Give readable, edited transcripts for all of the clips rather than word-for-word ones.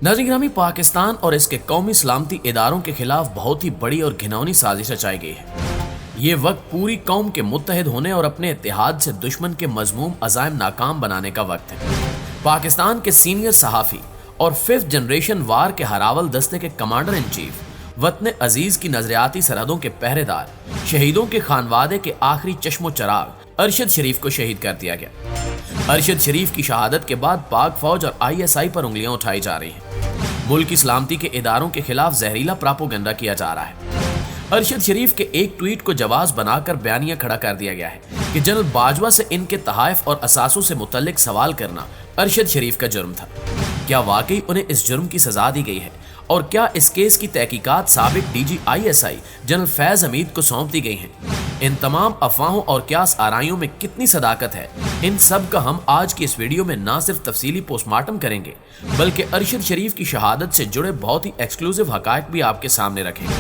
नाज़रीन ग्रामी, पाकिस्तान और इसके कौमी सलामती इदारों के खिलाफ बहुत ही बड़ी और घिनौनी साजिश रचाई गई है। ये वक्त पूरी कौम के मुत्तहिद होने और अपने इत्तेहाद से दुश्मन के मजमूम अज़ाइम नाकाम बनाने का वक्त है। पाकिस्तान के सीनियर सहाफ़ी और 5th जनरेशन वार के हरावल दस्ते के कमांडर इन चीफ, वतन अजीज की नजरियाती सरहदों के पहरेदार, शहीदों के खानवादे के आखिरी चश्मो चराग अरशद शरीफ को शहीद कर दिया गया। अरशद शरीफ की शहादत के बाद पाक फौज और ISI पर उंगलियां उठाई जा रही हैं। मुल्क की सलामती के इदारों के खिलाफ जहरीला प्रापोगंडा किया जा रहा है। अरशद शरीफ के एक ट्वीट को जवाब बनाकर बयानिया खड़ा कर दिया गया है कि जनरल बाजवा से इनके तहाइफ और असासों से मुतल्लिक सवाल करना अरशद शरीफ का जुर्म था। क्या वाकई उन्हें इस जुर्म की सजा दी गई है और क्या इस केस की तहकीकात साबिक DG ISI general Faiz Hamid को सौंप दी गई हैं? इन तमाम अफवाहों और क्यास आराइयों में कितनी सदाकत है, इन सब का हम आज की इस वीडियो में ना सिर्फ तफसीली पोस्टमार्टम करेंगे बल्कि अरशद शरीफ की शहादत से जुड़े बहुत ही एक्सक्लूसिव हकायक भी आपके सामने रखेंगे।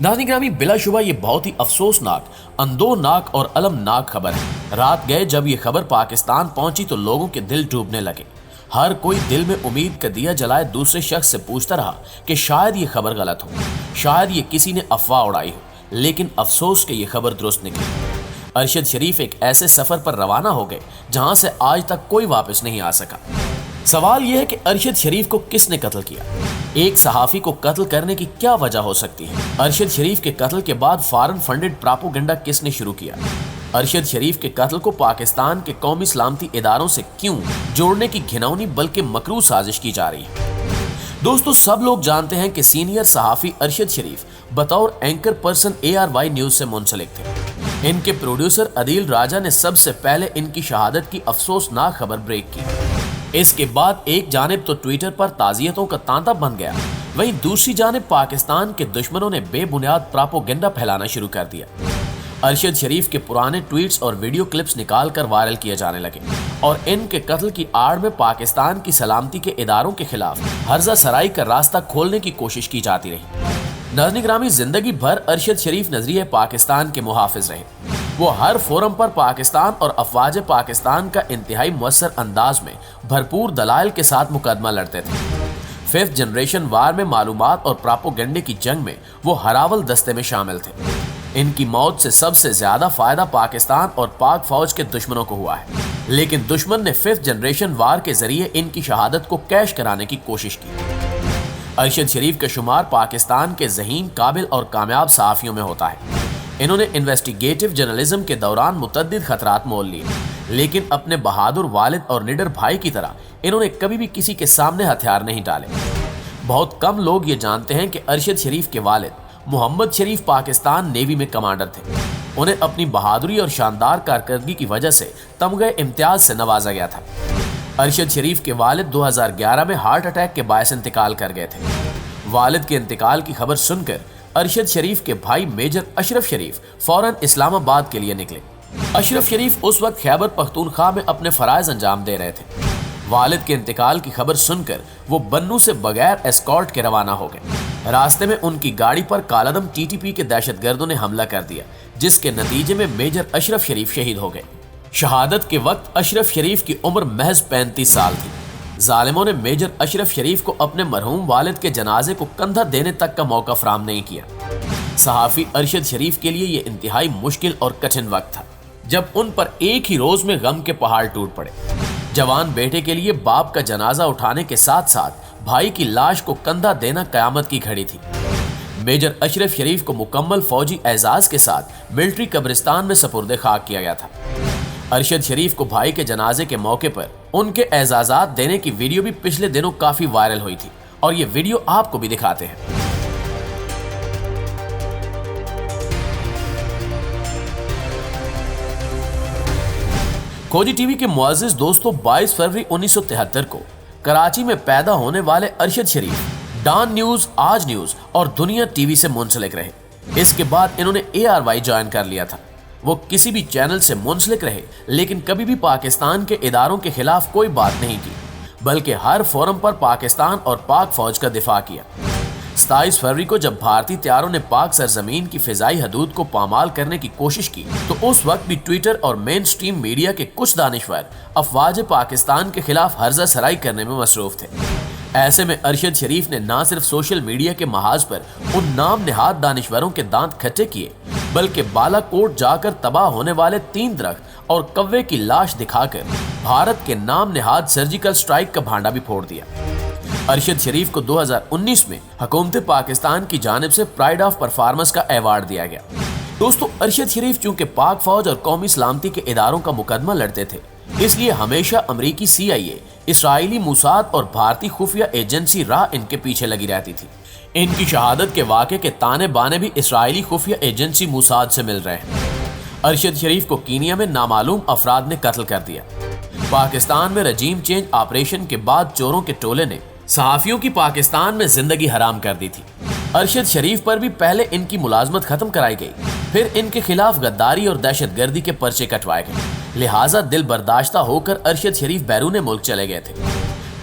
नाज़रीन ग्रामी, बिलाशुबा ये बहुत ही अफसोसनाक, अंदोनाक और अलमनाक खबर है। रात गए जब ये खबर पाकिस्तान पहुंची तो लोगों के दिल डूबने लगे। हर कोई दिल में उम्मीद का दिया जलाए दूसरे शख्स से पूछता रहा कि शायद ये खबर गलत हो, शायद ये किसी ने अफवाह उड़ाई हो, लेकिन अफसोस कि ये खबर दुरुस्त निकली। अरशद शरीफ एक ऐसे सफर पर रवाना हो गए जहां से आज तक कोई वापस नहीं आ सका। सवाल यह है कि अरशद शरीफ को किसने कत्ल किया? एक सहाफी को कत्ल करने की क्या वजह हो सकती है? अरशद शरीफ के कत्ल के बाद फॉरेन फंडेड प्रापोगंडा किसने शुरू किया? अरशद शरीफ के कत्ल को पाकिस्तान के कौमी सलामती इदारों से क्यों जोड़ने की घिनौनी बल्कि मकरू साजिश की जा रही है? दोस्तों, सब लोग जानते हैं कि सीनियर सहाफी अरशद शरीफ बतौर एंकर पर्सन ARY न्यूज से मुंसलिक थे। इनके प्रोड्यूसर अदील राजा ने सबसे पहले इनकी शहादत की अफसोसनाक खबर ब्रेक की। इसके बाद एक जानिब तो ट्विटर पर ताज़ियतों का तांता बन गया, वहीं दूसरी जानिब पाकिस्तान के दुश्मनों ने बेबुनियाद प्रापोगंडा फैलाना शुरू कर दिया। अरशद शरीफ के पुराने ट्वीट्स और वीडियो क्लिप्स निकाल कर वायरल किए जाने लगे और इनके कत्ल की आड़ में पाकिस्तान की सलामती के इदारों के खिलाफ हर्जा सराई का रास्ता खोलने की कोशिश की जाती रही। नाज़रीन ग्रामी, जिंदगी भर अरशद शरीफ नजरिए पाकिस्तान के मुहाफिज रहे। वो हर फोरम पर पाकिस्तान और अफवाज पाकिस्तान का इंतहाई मुअस्सर अंदाज में भरपूर दलाइल के साथ मुकदमा लड़ते थे। 5th जनरेशन वार में मालूमात और प्रापोगंडे की जंग में वो हरावल दस्ते में शामिल थे। इनकी मौत से सबसे ज्यादा फायदा पाकिस्तान और पाक फौज के दुश्मनों को हुआ है, लेकिन दुश्मन ने 5th जनरेशन वार के जरिए इनकी शहादत को कैश कराने की कोशिश की। अरशद शरीफ का शुमार पाकिस्तान के ज़हीन, काबिल और कामयाब सहाफ़ियों में होता है। इन्होंने इन्वेस्टिगेटिव जर्नलिज्म के दौरान मुतअद्दिद खतरात मोल लिए, लेकिन अपने बहादुर वालिद और निडर भाई की तरह इन्होंने कभी भी किसी के सामने हथियार नहीं डाले। बहुत कम लोग ये जानते हैं कि अरशद शरीफ के वालिद मोहम्मद शरीफ पाकिस्तान नेवी में कमांडर थे। उन्हें अपनी बहादुरी और शानदार कारकर्दगी की वजह से तमगे इम्तियाज से नवाजा गया था। अरशद शरीफ के वालिद 2011 में हार्ट अटैक के बायस इंतकाल कर गए थे। वालिद के इंतकाल की खबर सुनकर अरशद शरीफ के भाई मेजर अशरफ शरीफ फौरन इस्लामाबाद के लिए निकले। अशरफ शरीफ उस वक्त खैबर पख्तूनख्वा में अपने फराइज अंजाम दे रहे थे। वालिद के इंतकाल की खबर सुनकर वो बन्नू से बगैर एस्कॉर्ट के रवाना हो गए। रास्ते में उनकी गाड़ी पर कालादम TTP के दहशतगर्दों ने हमला कर दिया, जिसके नतीजे में मेजर अशरफ शरीफ शहीद हो गए। शहादत के वक्त अशरफ शरीफ की उम्र महज 35 साल थी। जालिमों ने मेजर अशरफ शरीफ को अपने मरहूम वालिद के जनाजे को कंधा देने तक का मौका फराहम नहीं किया। सहाफी अरशद शरीफ के लिए ये इंतहाई मुश्किल और कठिन वक्त था, जब उन पर एक ही रोज में गम के पहाड़ टूट पड़े। जवान बेटे के लिए बाप का जनाजा उठाने के साथ साथ भाई की लाश को कंधा देना कयामत की घड़ी थी। मेजर अशरफ शरीफ को मुकम्मल फौजी एजाज के साथ मिलिट्री कब्रिस्तान में सपुर्दे खाक किया गया था। अरशद शरीफ को भाई के जनाजे के मौके पर उनके एजाजात देने की वीडियो भी पिछले दिनों काफी वायरल हुई थी और ये वीडियो आपको भी दिखाते हैं। खोजी टीवी के मुअज़्ज़िज़ दोस्तों, 22 फरवरी 1973 को कराची में पैदा होने वाले अरशद शरीफ डॉन न्यूज, आज न्यूज और दुनिया टीवी से मुंसलिक रहे। इसके बाद इन्होंने ARY ज्वाइन कर लिया था। वो किसी भी चैनल से मुंसलिक रहे, लेकिन कभी भी पाकिस्तान के इदारों के खिलाफ कोई बात नहीं की, बल्कि हर फोरम पर पाकिस्तान और पाक फौज का दिफा किया। 27 फरवरी को जब भारतीय त्यारों ने पाक सरजमीन की फिजाई हदूद को पामाल करने की कोशिश की तो उस वक्त भी ट्विटर और मेन स्ट्रीम मीडिया के कुछ दानिशवर अफवाज पाकिस्तान के खिलाफ हर्जा सराई करने में मसरूफ थे। ایسے میں ارشد شریف نے نہ صرف سوشل میڈیا کے محاذ پر ان نام نہاد دانشوروں کے دانت کھٹے کیے، بلکہ بالا کوٹ جا کر تباہ ہونے والے 3 درخت اور کوے کی لاش دکھا کر بھارت کے نام نہاد سرجیکل سٹرائک کا بھانڈا بھی پھوڑ دیا۔ ارشد شریف کو 2019 میں حکومت پاکستان کی جانب سے پرائڈ آف پرفارمنس کا ایوارڈ دیا گیا۔ دوستو، ارشد شریف چونکہ پاک فوج اور قومی سلامتی کے اداروں کا مقدمہ لڑتے تھے، اس لیے ہمیشہ امریکی CIA، اسرائیلی موساد اور بھارتی خفیہ ایجنسی را ان کے پیچھے لگی رہتی تھی۔ ان کی شہادت کے واقعے کے تانے بانے بھی اسرائیلی خفیہ ایجنسی موساد سے مل رہے ہیں۔ ارشد شریف کو کینیا میں نامعلوم افراد نے قتل کر دیا۔ پاکستان میں رجیم چینج آپریشن کے بعد چوروں کے ٹولے نے صحافیوں کی پاکستان میں زندگی حرام کر دی تھی۔ ارشد شریف پر بھی پہلے ان کی ملازمت ختم کرائی گئی، پھر ان کے خلاف غداری اور دہشت گردی کے پرچے کٹوائے گئے، لہٰذا دل برداشتہ ہو کر ارشد شریف بیرون ملک چلے گئے تھے۔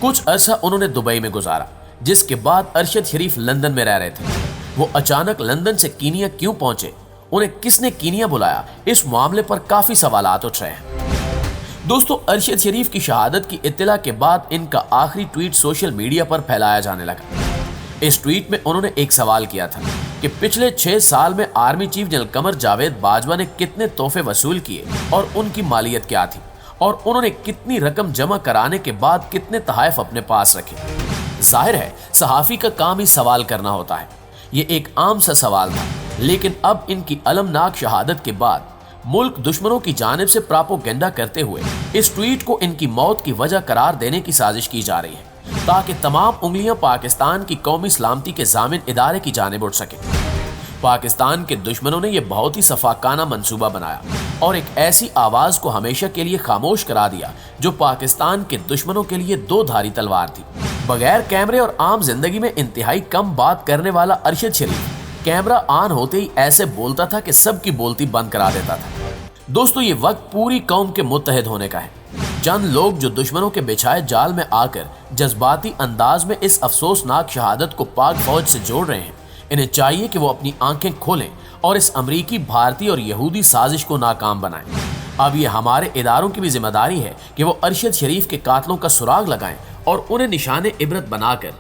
کچھ عرصہ انہوں نے دبئی میں گزارا، جس کے بعد ارشد شریف لندن میں رہ رہے تھے۔ وہ اچانک لندن سے کینیا کیوں پہنچے، انہیں کس نے کینیا بلایا، اس معاملے پر کافی سوالات اٹھ رہے ہیں۔ دوستو، ارشد شریف کی شہادت کی اطلاع کے بعد ان کا آخری ٹویٹ سوشل میڈیا پر پھیلایا جانے لگا۔ اس ٹویٹ میں انہوں نے ایک سوال کیا تھا کہ پچھلے 6 سال میں army chief general Qamar Javed Bajwa نے کتنے تحفے وصول کیے اور ان کی مالیت کیا تھی، اور انہوں نے کتنی رقم جمع کرانے کے بعد کتنے تحائف اپنے پاس رکھے۔ ظاہر ہے صحافی کا کام ہی سوال کرنا ہوتا ہے، یہ ایک عام سا سوال تھا، لیکن اب ان کی المناک شہادت کے بعد ملک دشمنوں کی جانب سے پراپوگنڈا کرتے ہوئے اس ٹویٹ کو ان کی موت کی وجہ قرار دینے کی سازش کی جا رہی ہے، تاکہ تمام انگلیاں پاکستان کی قومی سلامتی کے ضامن ادارے کی جانب اٹھ سکیں۔ پاکستان کے دشمنوں نے یہ بہت ہی سفاکانہ منصوبہ بنایا اور ایک ایسی آواز کو ہمیشہ کے لیے خاموش کرا دیا جو پاکستان کے دشمنوں کے لیے 2 دھاری تلوار تھی۔ بغیر کیمرے اور عام زندگی میں انتہائی کم بات کرنے والا ارشد شریف کیمرہ آن ہوتے ہی ایسے بولتا تھا کہ سب کی بولتی بند کرا دیتا تھا۔ دوستو، یہ وقت پوری قوم کے متحد ہونے کا ہے۔ چند لوگ جو دشمنوں کے بچھائے جال میں آ کر جذباتی انداز میں اس افسوسناک شہادت کو پاک فوج سے جوڑ رہے ہیں، انہیں چاہیے کہ وہ اپنی آنکھیں کھولیں اور اس امریکی، بھارتی اور یہودی سازش کو ناکام بنائیں۔ اب یہ ہمارے اداروں کی بھی ذمہ داری ہے کہ وہ ارشد شریف کے قاتلوں کا سراغ لگائیں اور انہیں نشان عبرت بنا کر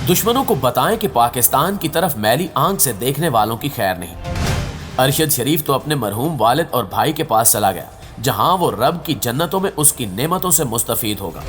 دشمنوں کو بتائیں کہ پاکستان کی طرف میلی آنکھ سے دیکھنے والوں کی خیر نہیں۔ ارشد شریف تو اپنے مرحوم والد اور بھائی کے پاس چلا گیا، جہاں وہ رب کی جنتوں میں اس کی نعمتوں سے مستفید ہوگا،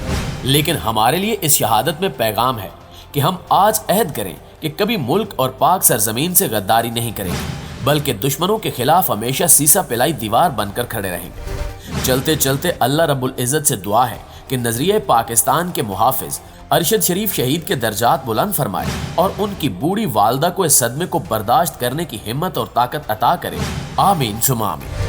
لیکن ہمارے لیے اس شہادت میں پیغام ہے کہ ہم آج عہد کریں کہ کبھی ملک اور پاک سرزمین سے غداری نہیں کریں گے، بلکہ دشمنوں کے خلاف ہمیشہ سیسا پلائی دیوار بن کر کھڑے رہیں گے۔ چلتے چلتے اللہ رب العزت سے دعا ہے کہ نظریہ پاکستان کے محافظ ارشد شریف شہید کے درجات بلند فرمائے اور ان کی بوڑھی والدہ کو اس صدمے کو برداشت کرنے کی ہمت اور طاقت عطا کرے۔ آمین ثم آمین۔